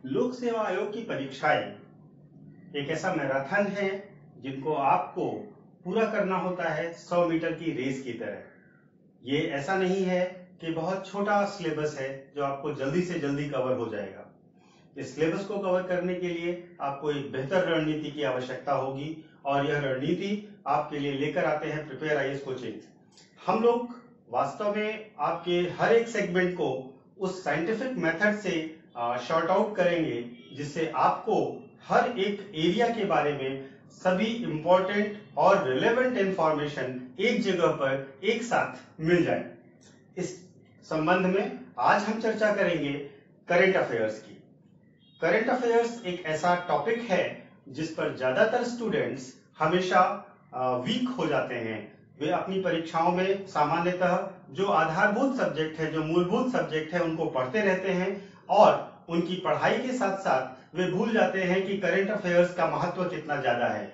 लोक सेवा आयोग की परीक्षाएं एक ऐसा मैराथन है जिनको आपको पूरा करना होता है 100 मीटर की रेस की तरह। ये ऐसा नहीं है कि बहुत छोटा सिलेबस है जो आपको जल्दी से जल्दी कवर हो जाएगा। इस सिलेबस को कवर करने के लिए आपको एक बेहतर रणनीति की आवश्यकता होगी और यह रणनीति आपके लिए लेकर आते हैं प्रिपेयर आईएएस कोचिंग। हम लोग वास्तव में आपके हर एक सेगमेंट को उस साइंटिफिक मेथड से शॉर्ट आउट करेंगे जिससे आपको हर एक एरिया के बारे में सभी इंपॉर्टेंट और रिलेवेंट इंफॉर्मेशन एक जगह पर एक साथ मिल जाए। इस संबंध में आज हम चर्चा करेंगे करंट अफेयर्स की। करंट अफेयर्स एक ऐसा टॉपिक है जिस पर ज्यादातर स्टूडेंट्स हमेशा वीक हो जाते हैं। वे अपनी परीक्षाओं में सामान्यतः जो आधारभूत सब्जेक्ट है, जो मूलभूत सब्जेक्ट है, उनको पढ़ते रहते हैं और उनकी पढ़ाई के साथ साथ वे भूल जाते हैं कि करंट अफेयर्स का महत्व कितना ज्यादा है।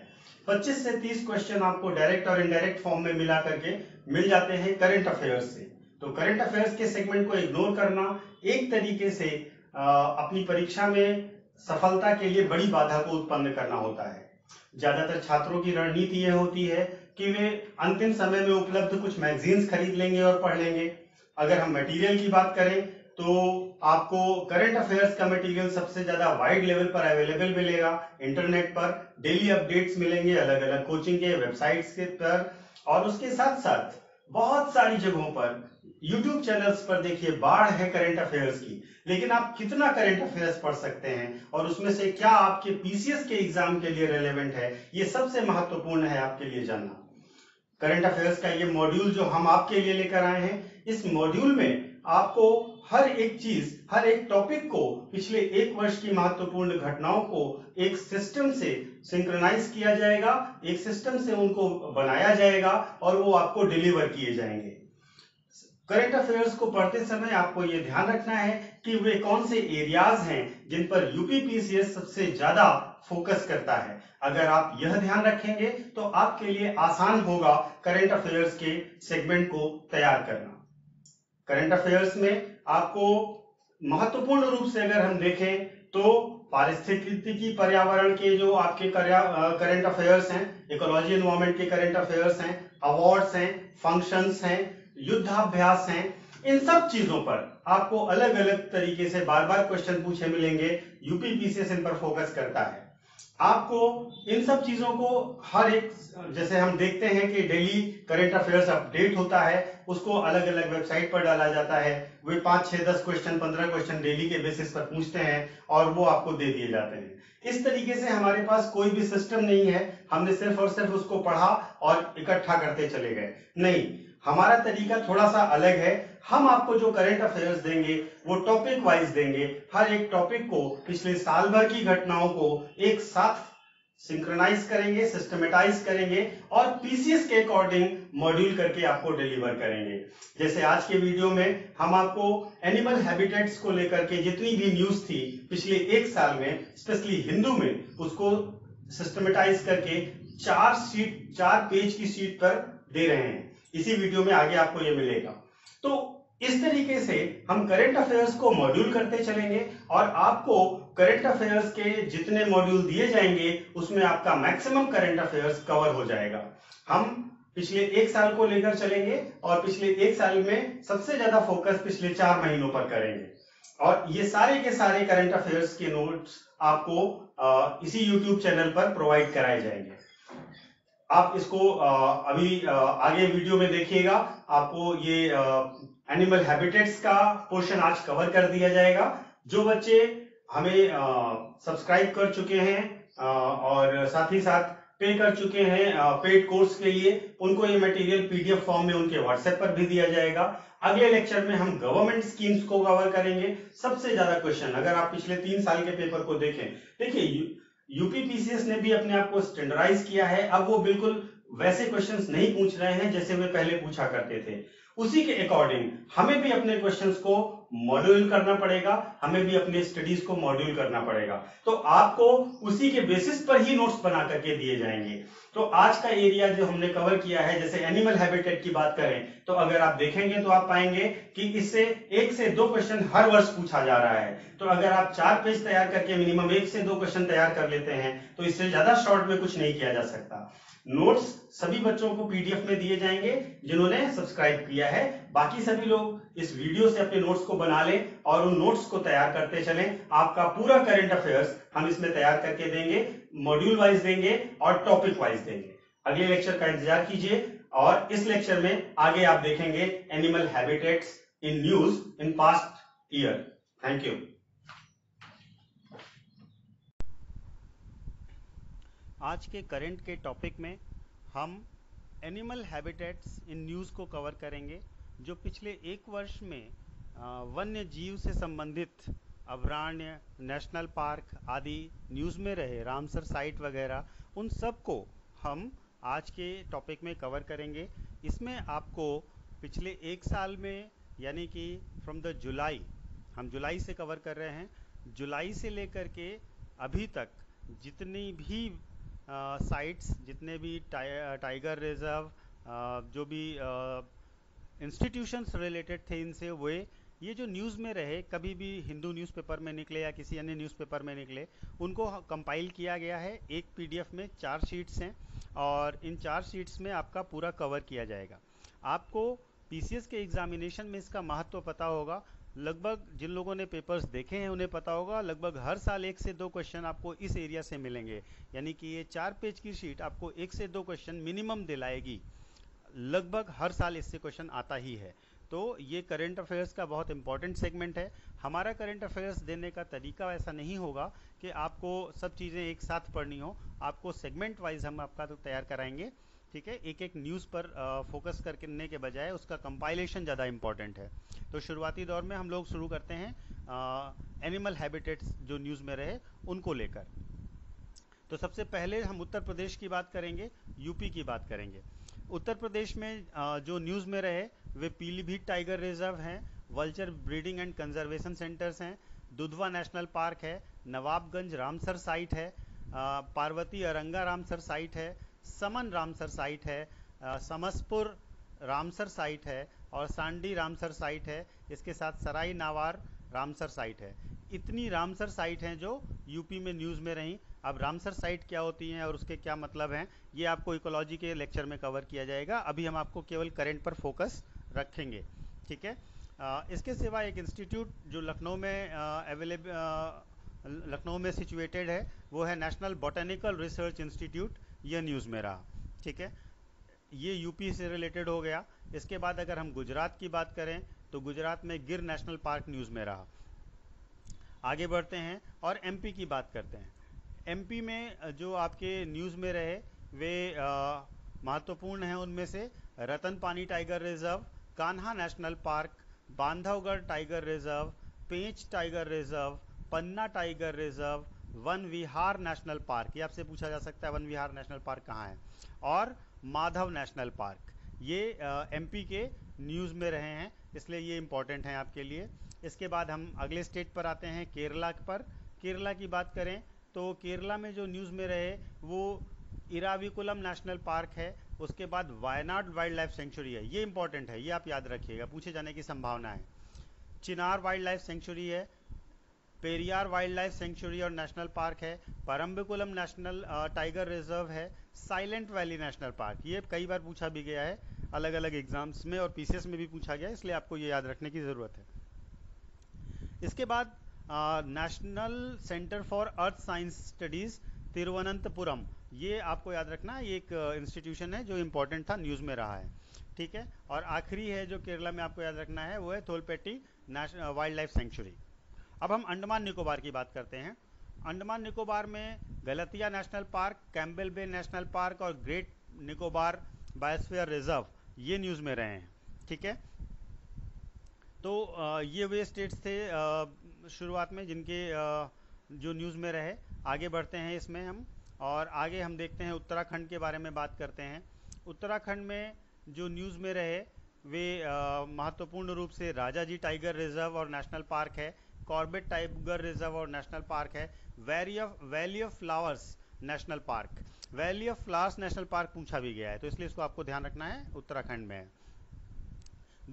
25 से 30 क्वेश्चन आपको डायरेक्ट और इनडायरेक्ट फॉर्म में मिला करके मिल जाते हैं करंट अफेयर्स से। तो करंट अफेयर्स के सेगमेंट को इग्नोर करना एक तरीके से अपनी परीक्षा में सफलता के लिए बड़ी बाधा को उत्पन्न करना होता है। ज्यादातर छात्रों की रणनीति यह होती है कि वे अंतिम समय में उपलब्ध कुछ मैगजीन्स खरीद लेंगे और पढ़ लेंगे। अगर हम मटेरियल की बात करें तो आपको करंट अफेयर्स का मटेरियल सबसे ज्यादा वाइड लेवल पर अवेलेबल मिलेगा। इंटरनेट पर डेली अपडेट्स मिलेंगे अलग अलग कोचिंग के वेबसाइट्स के पर, और उसके साथ साथ बहुत सारी जगहों पर यूट्यूब चैनल्स पर देखिए बाढ़ है करंट अफेयर्स की। लेकिन आप कितना करंट अफेयर्स पढ़ सकते हैं और उसमें से क्या आपके पीसीएस के एग्जाम के लिए रेलेवेंट है, ये सबसे महत्वपूर्ण है आपके लिए जानना। करंट अफेयर्स का ये मॉड्यूल जो हम आपके लिए लेकर आए हैं, इस मॉड्यूल में आपको हर एक चीज, हर एक टॉपिक को, पिछले एक वर्ष की महत्वपूर्ण घटनाओं को एक सिस्टम से सिंक्रोनाइज किया जाएगा, एक सिस्टम से उनको बनाया जाएगा और वो आपको डिलीवर किए जाएंगे। करंट अफेयर्स को पढ़ते समय आपको ये ध्यान रखना है कि वे कौन से एरियाज हैं जिन पर यूपीपीसीएस सबसे ज्यादा फोकस करता है। अगर आप यह ध्यान रखेंगे तो आपके लिए आसान होगा करंट अफेयर्स के सेगमेंट को तैयार करना। करंट अफेयर्स में आपको महत्वपूर्ण रूप से अगर हम देखें तो पारिस्थितिकी पर्यावरण के जो आपके करंट अफेयर्स हैं, इकोलॉजी एनवायरनमेंट के करंट अफेयर्स हैं, अवार्ड्स हैं, फंक्शंस हैं, युद्धाभ्यास हैं, इन सब चीजों पर आपको अलग अलग तरीके से बार बार क्वेश्चन पूछे मिलेंगे। यूपीपीसीएस इन पर फोकस करता है। आपको इन सब चीजों को हर एक, जैसे हम देखते हैं कि डेली करंट अफेयर्स अपडेट होता है, उसको अलग अलग वेबसाइट पर डाला जाता है। वे 5, 6, 10 क्वेश्चन, 15 क्वेश्चन डेली के बेसिस पर पूछते हैं और वो आपको दे दिए जाते हैं। इस तरीके से हमारे पास कोई भी सिस्टम नहीं है, हमने सिर्फ और सिर्फ उसको पढ़ा और इकट्ठा करते चले गए। नहीं, हमारा तरीका थोड़ा सा अलग है। हम आपको जो करंट अफेयर्स देंगे वो टॉपिक वाइज देंगे। हर एक टॉपिक को, पिछले साल भर की घटनाओं को एक साथ सिंक्रोनाइज करेंगे, सिस्टमेटाइज करेंगे और पीसीएस के अकॉर्डिंग मॉड्यूल करके आपको डिलीवर करेंगे। जैसे आज के वीडियो में हम आपको एनिमल हैबिटेट्स को लेकर के जितनी भी न्यूज थी पिछले एक साल में, स्पेशली हिंदू में, उसको सिस्टमेटाइज करके 4 पेज की शीट पर दे रहे हैं। इसी वीडियो में आगे आपको ये मिलेगा। तो इस तरीके से हम करंट अफेयर्स को मॉड्यूल करते चलेंगे और आपको करंट अफेयर्स के जितने मॉड्यूल दिए जाएंगे उसमें आपका मैक्सिमम करंट अफेयर्स कवर हो जाएगा। हम पिछले एक साल को लेकर चलेंगे और पिछले एक साल में सबसे ज्यादा फोकस पिछले 4 महीनों पर करेंगे और ये सारे के सारे करंट अफेयर्स के नोट्स आपको इसी यूट्यूब चैनल पर प्रोवाइड कराए जाएंगे। आप इसको अभी आगे वीडियो में देखिएगा। आपको ये एनिमल हैबिटेट्स का पोर्शन आज कवर कर दिया जाएगा। जो बच्चे हमें सब्सक्राइब कर चुके हैं और साथ ही साथ पे कर चुके हैं पेड कोर्स के लिए, उनको ये मटेरियल पीडीएफ फॉर्म में उनके व्हाट्सएप पर भी दिया जाएगा। अगले लेक्चर में हम गवर्नमेंट स्कीम्स को कवर करेंगे। सबसे ज्यादा क्वेश्चन, अगर आप पिछले 3 साल के पेपर को देखें, देखिए यूपीपीसीएस ने भी अपने आप को स्टैंडर्डाइज किया है। अब वो बिल्कुल वैसे क्वेश्चंस नहीं पूछ रहे हैं जैसे वे पहले पूछा करते थे। उसी के अकॉर्डिंग हमें भी अपने क्वेश्चंस को मॉड्यूल करना पड़ेगा, हमें भी अपने स्टडीज को मॉड्यूल करना पड़ेगा। तो आपको उसी के बेसिस पर ही नोट्स बना करके दिए जाएंगे। तो आज का एरिया जो हमने कवर किया है, जैसे एनिमल हैबिटेट की बात करें तो अगर आप देखेंगे तो आप पाएंगे कि इससे 1 से 2 क्वेश्चन हर वर्ष पूछा जा रहा है। तो अगर आप 4 पेज तैयार करके मिनिमम 1 से 2 क्वेश्चन तैयार कर लेते हैं तो इससे ज्यादा शॉर्ट में कुछ नहीं किया जा सकता। नोट्स सभी बच्चों को पीडीएफ में दिए जाएंगे जिन्होंने सब्सक्राइब किया है। बाकी सभी लोग इस वीडियो से अपने नोट्स को बना लें और उन नोट्स को तैयार करते चलें। आपका पूरा करंट अफेयर्स हम इसमें तैयार करके देंगे, मॉड्यूल वाइज देंगे और टॉपिक वाइज देंगे। अगले लेक्चर का इंतजार कीजिए और इस लेक्चर में आगे आप देखेंगे animal habitats in news in past year. Thank you. आज के करंट के टॉपिक में हम एनिमल हैबिटेट्स इन न्यूज़ को कवर करेंगे, जो पिछले 1 वर्ष में वन्य जीव से संबंधित अभयारण्य, नेशनल पार्क आदि न्यूज़ में रहे, रामसर साइट वगैरह, उन सब को हम आज के टॉपिक में कवर करेंगे। इसमें आपको पिछले 1 साल में यानी कि फ्रॉम द जुलाई, हम जुलाई से कवर कर रहे हैं, जुलाई से लेकर के अभी तक जितनी भी साइट्स, जितने भी टाइगर रिजर्व, जो भी इंस्टीट्यूशंस रिलेटेड थे इनसे हुए, ये जो न्यूज़ में रहे, कभी भी हिंदू न्यूज़पेपर में निकले या किसी अन्य न्यूज़पेपर में निकले, उनको कंपाइल किया गया है। एक पीडीएफ में 4 शीट्स हैं और इन 4 शीट्स में आपका पूरा कवर किया जाएगा। आपको पीसीएस के एग्जामिनेशन में इसका महत्व पता होगा। लगभग जिन लोगों ने पेपर्स देखे हैं उन्हें पता होगा, लगभग हर साल 1 से 2 क्वेश्चन आपको इस एरिया से मिलेंगे। यानी कि ये 4 पेज की शीट आपको 1 से 2 क्वेश्चन मिनिमम दिलाएगी। लगभग हर साल इससे क्वेश्चन आता ही है। तो ये करंट अफेयर्स का बहुत इंपॉर्टेंट सेगमेंट है। हमारा करंट अफेयर्स देने का तरीका ऐसा नहीं होगा कि आपको सब चीज़ें एक साथ पढ़नी हो, आपको सेगमेंट वाइज हम आपका तो तैयार कराएंगे। ठीक है, एक एक न्यूज़ पर फोकस करने के बजाय उसका कंपाइलेशन ज़्यादा इंपॉर्टेंट है। तो शुरुआती दौर में हम लोग शुरू करते हैं एनिमल हैबिटेट्स जो न्यूज़ में रहे उनको लेकर। तो सबसे पहले हम उत्तर प्रदेश की बात करेंगे, यूपी की बात करेंगे। उत्तर प्रदेश में जो न्यूज़ में रहे वे पीलीभीत टाइगर रिजर्व हैं, vulture breeding and conservation centres हैं, दुधवा नेशनल पार्क है, नवाबगंज रामसर साइट है, पार्वती अरंगा रामसर साइट है, समन रामसर साइट है, समसपुर रामसर साइट है और सांडी रामसर साइट है। इसके साथ सराय नावार रामसर साइट है। इतनी रामसर साइट हैं जो यूपी में न्यूज़ में रहीं। अब रामसर साइट क्या होती हैं और उसके क्या मतलब हैं, ये आपको इकोलॉजी के लेक्चर में कवर किया जाएगा। अभी हम आपको केवल करंट पर फोकस रखेंगे। ठीक है, इसके सिवा एक इंस्टीट्यूट जो लखनऊ में लखनऊ में सिचुएटेड है, वो है नेशनल बॉटेनिकल रिसर्च इंस्टीट्यूट। ये न्यूज़ में रहा। ठीक है, ये यूपी से रिलेटेड हो गया। इसके बाद अगर हम गुजरात की बात करें तो गुजरात में गिर नेशनल पार्क न्यूज़ में रहा। आगे बढ़ते हैं और एमपी की बात करते हैं। एमपी में जो आपके न्यूज़ में रहे वे महत्वपूर्ण हैं। उनमें से Ratapani tiger reserve, Kanha national park, Bandhavgarh tiger reserve, Pench tiger reserve, Panna tiger reserve, Van Vihar national park, ये आपसे पूछा जा सकता है वन विहार नेशनल पार्क कहाँ है, और माधव नेशनल पार्क। ये एमपी के न्यूज़ में रहे हैं, इसलिए ये इंपॉर्टेंट हैं आपके लिए। इसके बाद हम अगले स्टेट पर आते हैं, केरला पर। केरला की बात करें तो केरला में जो न्यूज़ में रहे वो इराविकुलम नेशनल पार्क है। उसके बाद वायनाड वाइल्ड लाइफ सेंचुरी है। ये इंपॉर्टेंट है, ये आप याद रखिएगा, पूछे जाने की संभावना है। चिनार वाइल्ड लाइफ सेंचुरी है, पेरियार वाइल्ड लाइफ सेंचुरी और नेशनल पार्क है, परम्बिकुलम नेशनल टाइगर रिजर्व है, साइलेंट वैली नेशनल पार्क। ये कई बार पूछा भी गया है अलग अलग एग्जाम्स में और पीसीएस में भी पूछा गया, इसलिए आपको ये याद रखने की ज़रूरत है। इसके बाद national centre for earth science studies Thiruvananthapuram, ये आपको याद रखना है, ये एक इंस्टीट्यूशन है जो इम्पोर्टेंट था, न्यूज़ में रहा है। ठीक है, और आखिरी है जो केरला में आपको याद रखना है वो है थोलपेटी वाइल्ड लाइफ सेंचुरी। अब हम अंडमान निकोबार की बात करते हैं। अंडमान निकोबार में गलतिया नेशनल पार्क, कैम्बेल बे नेशनल पार्क और ग्रेट निकोबार बायोस्फीयर रिजर्व, ये न्यूज़ में रहे हैं। ठीक है, तो ये वे स्टेट्स थे शुरुआत में जिनके जो न्यूज़ में रहे। आगे बढ़ते हैं इसमें हम, और आगे हम देखते हैं उत्तराखंड के बारे में बात करते हैं। उत्तराखंड में जो न्यूज़ में रहे वे महत्वपूर्ण रूप से राजाजी टाइगर रिजर्व और नेशनल पार्क है, कॉर्बेट टाइगर रिजर्व और नेशनल पार्क है, valley of flowers national park. Valley of flowers national park पूछा भी गया है, तो इसलिए इसको आपको ध्यान रखना है, उत्तराखंड में है।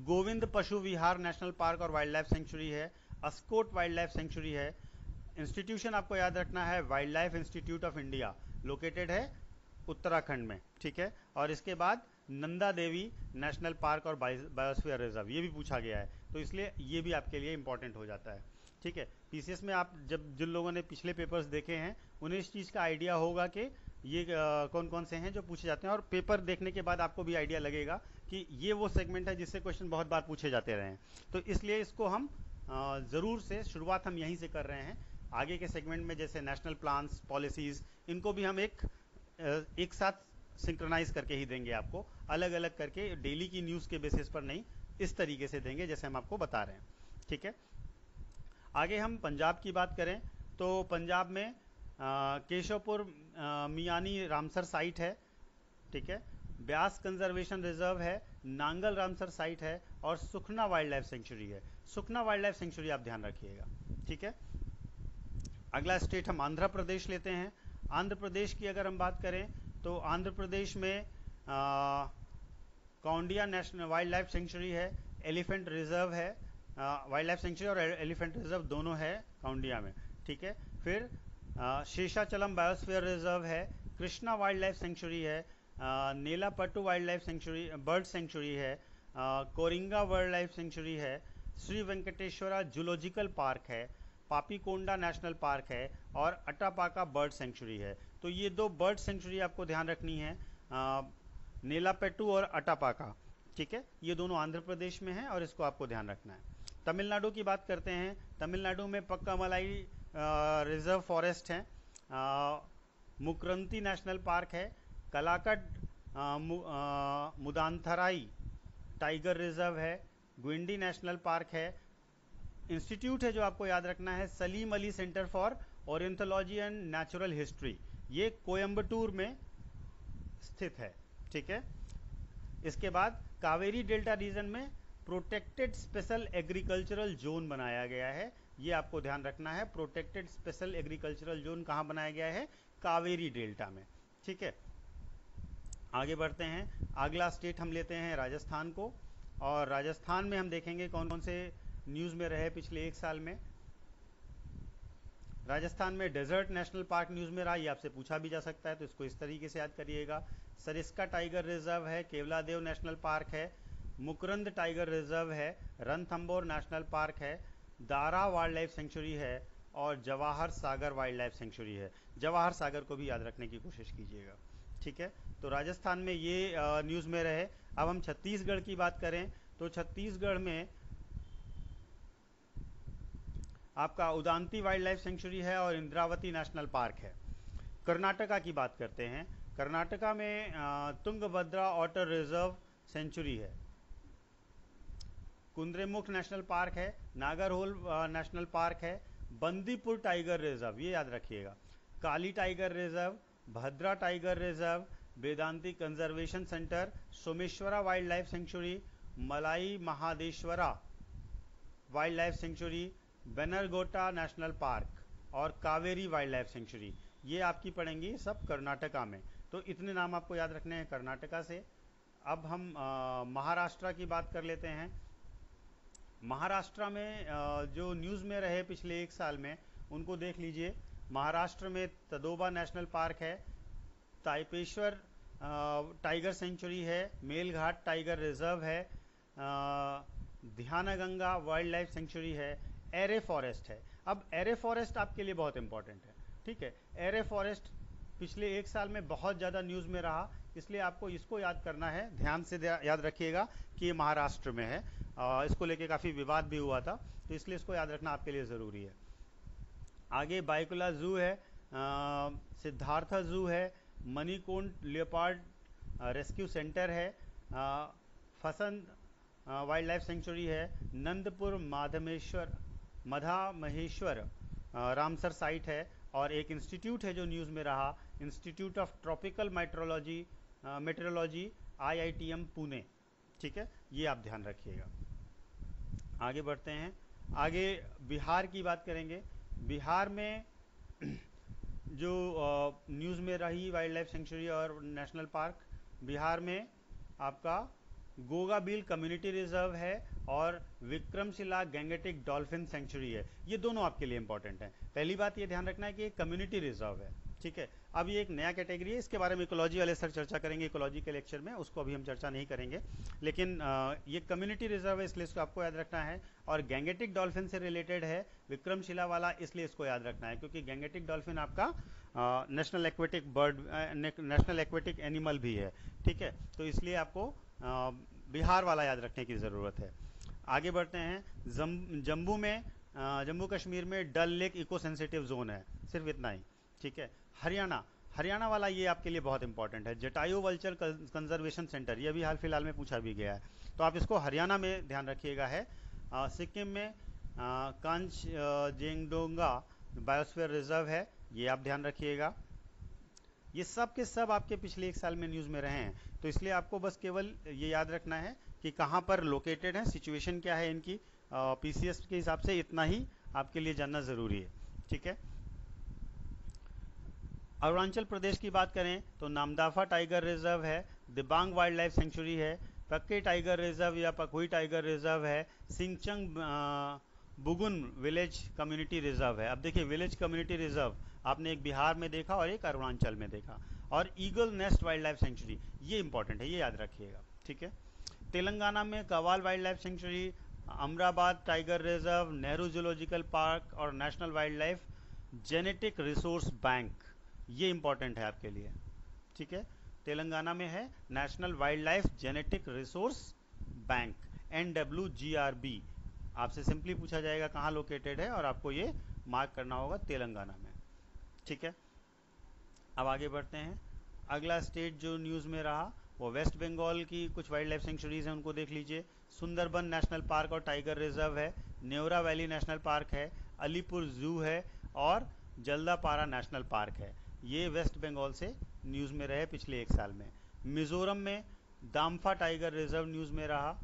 गोविंद पशु विहार नेशनल पार्क और वाइल्ड लाइफ सेंचुरी है, अस्कोट वाइल्ड लाइफ सेंचुरी है। इंस्टीट्यूशन आपको याद रखना है wild life institute of India, located है उत्तराखंड में, ठीक है। और इसके बाद नंदा देवी नेशनल पार्क और बायोस्फीयर रिजर्व, ये भी पूछा गया है, तो इसलिए ये भी आपके लिए इंपॉर्टेंट हो जाता है, ठीक है। पीसीएस में आप जब जिन लोगों ने पिछले पेपर्स देखे हैं उन्हें इस चीज़ का आइडिया होगा कि ये कौन कौन से हैं जो पूछे जाते हैं, और पेपर देखने के बाद आपको भी आइडिया लगेगा कि ये वो सेगमेंट है जिससे क्वेश्चन बहुत बार पूछे जाते रहे हैं। तो इसलिए इसको हम ज़रूर से शुरुआत हम यहीं से कर रहे हैं। आगे के सेगमेंट में जैसे नेशनल प्लान्स, पॉलिसीज़, इनको भी हम एक साथ सिंक्रोनाइज करके ही देंगे आपको, अलग अलग करके, डेली की न्यूज़ के बेसिस पर नहीं, इस तरीके से देंगे जैसे हम आपको बता रहे हैं, ठीक है। आगे हम पंजाब की बात करें तो पंजाब में केशवपुर मियानी रामसर साइट है, ठीक है। ब्यास कंजर्वेशन रिजर्व है, नांगल रामसर साइट है और सुखना वाइल्ड लाइफ सेंचुरी है। सुखना वाइल्ड लाइफ सेंचुरी आप ध्यान रखिएगा, ठीक है। अगला स्टेट हम आंध्र प्रदेश लेते हैं। आंध्र प्रदेश की अगर हम बात करें तो आंध्र प्रदेश में कौंडिया नेशनल वाइल्ड लाइफ सेंचुरी है, एलिफेंट रिजर्व है, वाइल्ड लाइफ सेंचुरी और एलिफेंट रिजर्व दोनों है कौंडिया में, ठीक है। फिर शेषाचलम बायोस्फीयर रिजर्व है, कृष्णा वाइल्ड लाइफ सेंचुरी है, Nelapattu wild life sanctuary bird sanctuary है, कोरिंगा वाइल्ड लाइफ सेंचुरी है, श्री वेंकटेश्वरा जूलॉजिकल पार्क है, पापीकोंडा नेशनल पार्क है और अटापाका बर्ड सेंचुरी है। तो ये दो बर्ड सेंचुरी आपको ध्यान रखनी है, नेलापेट्टू और अटापाका, ठीक है। ये दोनों आंध्र प्रदेश में है और इसको आपको ध्यान रखना है। तमिलनाडु की बात करते हैं। तमिलनाडु में पक्कामलाई रिजर्व फॉरेस्ट है, मुकरंती नेशनल पार्क है, कलाकट मुदांथराई टाइगर रिजर्व है, ग्विंडी नेशनल पार्क है। इंस्टीट्यूट है जो आपको याद रखना है Salim Ali centre for ornithology and natural history, ये कोयम्बटूर में स्थित है, ठीक है। इसके बाद कावेरी डेल्टा रीजन में प्रोटेक्टेड स्पेशल एग्रीकल्चरल जोन बनाया गया है, ये आपको ध्यान रखना है। प्रोटेक्टेड स्पेशल एग्रीकल्चरल जोन कहाँ बनाया गया है? कावेरी डेल्टा में, ठीक है। आगे बढ़ते हैं, अगला स्टेट हम लेते हैं राजस्थान को, और राजस्थान में हम देखेंगे कौन कौन से न्यूज़ में रहे पिछले एक साल में। राजस्थान में डेजर्ट नेशनल पार्क न्यूज़ में रहा, ये आपसे पूछा भी जा सकता है, तो इसको इस तरीके से याद करिएगा। सरिस्का टाइगर रिजर्व है, केवलादेव नेशनल पार्क है, मुकरंद टाइगर रिजर्व है, रणथंबोर नेशनल पार्क है, दारा वाइल्ड लाइफ सेंचुरी है और Jawahar Sagar wild life sanctuary है। जवाहर सागर को भी याद रखने की कोशिश कीजिएगा, ठीक है। तो राजस्थान में ये न्यूज़ में रहे। अब हम छत्तीसगढ़ की बात करें तो छत्तीसगढ़ में आपका उदांती वाइल्ड लाइफ सेंचुरी है और इंद्रावती नेशनल पार्क है। कर्नाटका की बात करते हैं। कर्नाटका में तुंगभद्रा ऑटर रिजर्व सेंचुरी है, कुंद्रेमुख नेशनल पार्क है, नागरहोल नेशनल पार्क है, बंदीपुर टाइगर रिजर्व, ये याद रखिएगा, Kali tiger reserve, Bhadra tiger reserve, Vedanthi conservation centre, Someshwara wildlife sanctuary, Malai Mahadeshwara wildlife sanctuary, Bannerghatta national park और कावेरी वाइल्ड लाइफ सेंचुरी, ये आपकी पड़ेंगी सब कर्नाटका में। तो इतने नाम आपको याद रखने हैं कर्नाटका से। अब हम महाराष्ट्र की बात कर लेते हैं। महाराष्ट्र में जो न्यूज़ में रहे पिछले एक साल में उनको देख लीजिए। महाराष्ट्र में तदोबा नेशनल पार्क है, ताइपेश्वर टाइगर सेंचुरी है, मेलघाट टाइगर रिजर्व है, ध्यानगंगा वाइल्ड लाइफ सेंचुरी है, एरे फॉरेस्ट है। अब एरे फॉरेस्ट आपके लिए बहुत इंपॉर्टेंट है, ठीक है। एरे फॉरेस्ट पिछले एक साल में बहुत ज़्यादा न्यूज़ में रहा, इसलिए आपको इसको याद करना है, ध्यान से याद रखिएगा कि ये महाराष्ट्र में है। इसको लेके काफ़ी विवाद भी हुआ था, तो इसलिए इसको याद रखना आपके लिए ज़रूरी है। आगे बाइकुला जू है, सिद्धार्था जू है, मणिकोंड लियोपार्ड रेस्क्यू सेंटर है, फसन वाइल्ड लाइफ सेंचुरी है, नंदपुर मधा महेश्वर रामसर साइट है, और एक इंस्टीट्यूट है जो न्यूज़ में रहा, institute of tropical metrology IITM Pune, ठीक है, ये आप ध्यान रखिएगा। आगे बढ़ते हैं। आगे बिहार की बात करेंगे। बिहार में जो न्यूज़ में रही वाइल्ड लाइफ सेंचुरी और नेशनल पार्क, बिहार में आपका गोगाबिल कम्युनिटी रिजर्व है और विक्रमशिला गैंगेटिक डॉल्फिन सेंचुरी है। ये दोनों आपके लिए इंपॉर्टेंट हैं। पहली बात ये ध्यान रखना है कि ये कम्युनिटी रिजर्व है, ठीक है। अब ये एक नया कैटेगरी है, इसके बारे में इकोलॉजी वाले सर चर्चा करेंगे इकोलॉजी के लेक्चर में, उसको अभी हम चर्चा नहीं करेंगे। लेकिन ये कम्युनिटी रिजर्व है, इसलिए इसको आपको याद रखना है। और गैंगेटिक डॉल्फिन से रिलेटेड है विक्रमशिला वाला, इसलिए इसको याद रखना है क्योंकि गैंगेटिक डॉल्फिन आपका national aquatic bird, national aquatic animal भी है, ठीक है। तो इसलिए आपको बिहार वाला याद रखने की ज़रूरत है। आगे बढ़ते हैं। जम्मू में जम्मू कश्मीर में डल लेक इको सेंसिटिव जोन है, सिर्फ इतना ही, ठीक है। हरियाणा वाला ये आपके लिए बहुत इंपॉर्टेंट है, जटायु वल्चर कंजर्वेशन सेंटर, ये भी हाल फिलहाल में पूछा भी गया है, तो आप इसको हरियाणा में ध्यान रखिएगा है। सिक्किम में कांचजेंगडोंगा बायोस्फीयर रिजर्व है, ये आप ध्यान रखिएगा। ये सब के सब आपके पिछले एक साल में न्यूज़ में रहे हैं, तो इसलिए आपको बस केवल ये याद रखना है कि कहाँ पर लोकेटेड है, सिचुएशन क्या है इनकी, पीसीएस के हिसाब से इतना ही आपके लिए जानना ज़रूरी है, ठीक है। अरुणाचल प्रदेश की बात करें तो नामदाफा टाइगर रिजर्व है, दिबांग वाइल्ड लाइफ सेंचुरी है, पक्के टाइगर रिजर्व या पकुई टाइगर रिजर्व है, सिंगचंग बुगुन विलेज कम्युनिटी रिजर्व है। अब देखिए, विलेज कम्युनिटी रिजर्व आपने एक बिहार में देखा और एक अरुणाचल में देखा। और eagle nest wildlife sanctuary, ये इंपॉर्टेंट है, ये याद रखिएगा, ठीक है। तेलंगाना में Kawal wildlife sanctuary, Amrabad tiger reserve, Nehru zoological park और national wildlife genetic resource bank, ये इंपॉर्टेंट है आपके लिए, ठीक है। तेलंगाना में है national wildlife genetic resource bank, NWGRB। आपसे सिंपली पूछा जाएगा कहाँ लोकेटेड है और आपको ये मार्क करना होगा तेलंगाना में, ठीक है। अब आगे बढ़ते हैं। अगला स्टेट जो न्यूज़ में रहा वो वेस्ट बंगाल की कुछ वाइल्ड लाइफ सेंचुरीज हैं, उनको देख लीजिए। सुंदरबन नेशनल पार्क और टाइगर रिजर्व है, नेवरा वैली नेशनल पार्क है, अलीपुर जू है और जल्दापारा नेशनल पार्क है। ये वेस्ट बंगाल से न्यूज़ में रहे पिछले एक साल में। मिजोरम में दाम्फा टाइगर रिजर्व न्यूज़ में रहा।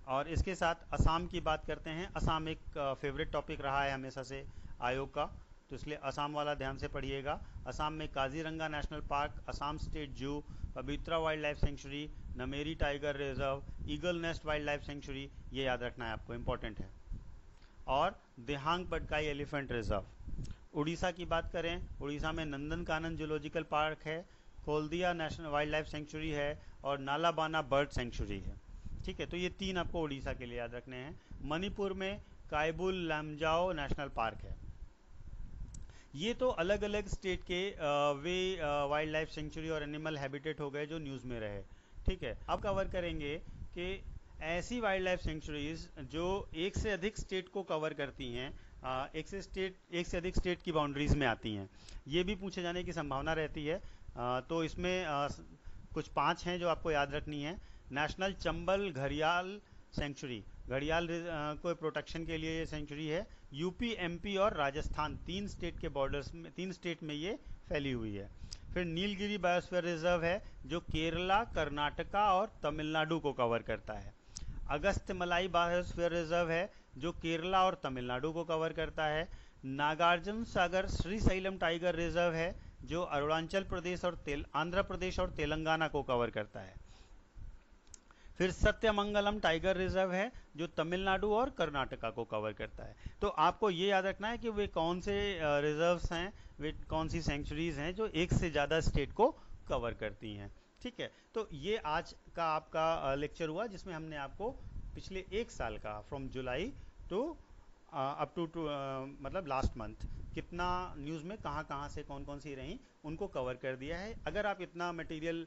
और इसके साथ असम की बात करते हैं। असम एक फेवरेट टॉपिक रहा है हमेशा से आयोग का, तो इसलिए असम वाला ध्यान से पढ़िएगा। असम में Kaziranga national park, Assam state zoo, Pobitora wildlife sanctuary, Nameri tiger reserve, eagle nest wildlife sanctuary, ये याद रखना है आपको, इंपॉर्टेंट है। और देहांग पटकाई एलिफेंट रिजर्व। उड़ीसा की बात करें, उड़ीसा में नंदनकानन जूलॉजिकल पार्क है, Kuldiha national wildlife sanctuary है और नालाबाना बर्ड सेंचुरी है, ठीक है। तो ये तीन आपको उड़ीसा के लिए याद रखने हैं। मणिपुर में कायबुल लामजाओ नेशनल पार्क है। ये तो अलग अलग स्टेट के वे वाइल्ड लाइफ सेंचुरी और एनिमल हैबिटेट हो गए जो न्यूज़ में रहे, ठीक है। अब कवर करेंगे कि ऐसी वाइल्ड लाइफ सेंचुरीज जो एक से अधिक स्टेट को कवर करती हैं, एक से अधिक स्टेट की बाउंड्रीज में आती हैं, ये भी पूछे जाने की संभावना रहती है। तो इसमें कुछ 5 हैं जो आपको याद रखनी है। नेशनल चंबल घड़ियाल सेंचुरी, घड़ियाल को प्रोटेक्शन के लिए ये सेंचुरी है। यूपी, एमपी और राजस्थान, 3 स्टेट के बॉर्डर्स में, 3 स्टेट में ये फैली हुई है। फिर नीलगिरी बायोस्फीयर रिजर्व है जो केरला, कर्नाटका और तमिलनाडु को कवर करता है। अगस्त्यमलाई बायोस्फीयर रिजर्व है जो केरला और तमिलनाडु को कवर करता है। नागार्जुन सागर श्रीशैलम टाइगर रिजर्व है जो अरुणाचल प्रदेश और आंध्र प्रदेश और तेलंगाना को कवर करता है। फिर सत्यमंगलम टाइगर रिजर्व है जो तमिलनाडु और कर्नाटका को कवर करता है। तो आपको ये याद रखना है कि वे कौन से रिजर्व्स हैं, वे कौन सी सेंचुरीज हैं जो एक से ज़्यादा स्टेट को कवर करती हैं, ठीक है। तो ये आज का आपका लेक्चर हुआ जिसमें हमने आपको पिछले एक साल का from July to up to मतलब लास्ट मंथ कितना न्यूज़ में कहाँ कहाँ से कौन कौन सी रहीं उनको कवर कर दिया है। अगर आप इतना मटेरियल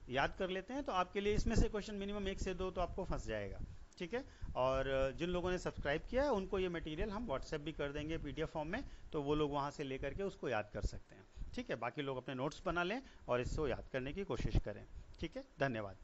याद कर लेते हैं तो आपके लिए इसमें से क्वेश्चन मिनिमम 1 से 2 तो आपको फंस जाएगा, ठीक है। और जिन लोगों ने सब्सक्राइब किया है उनको ये मटेरियल हम व्हाट्सएप भी कर देंगे PDF फॉर्म में, तो वो लोग वहाँ से लेकर के उसको याद कर सकते हैं, ठीक है। बाकी लोग अपने नोट्स बना लें और इसको याद करने की कोशिश करें, ठीक है। धन्यवाद।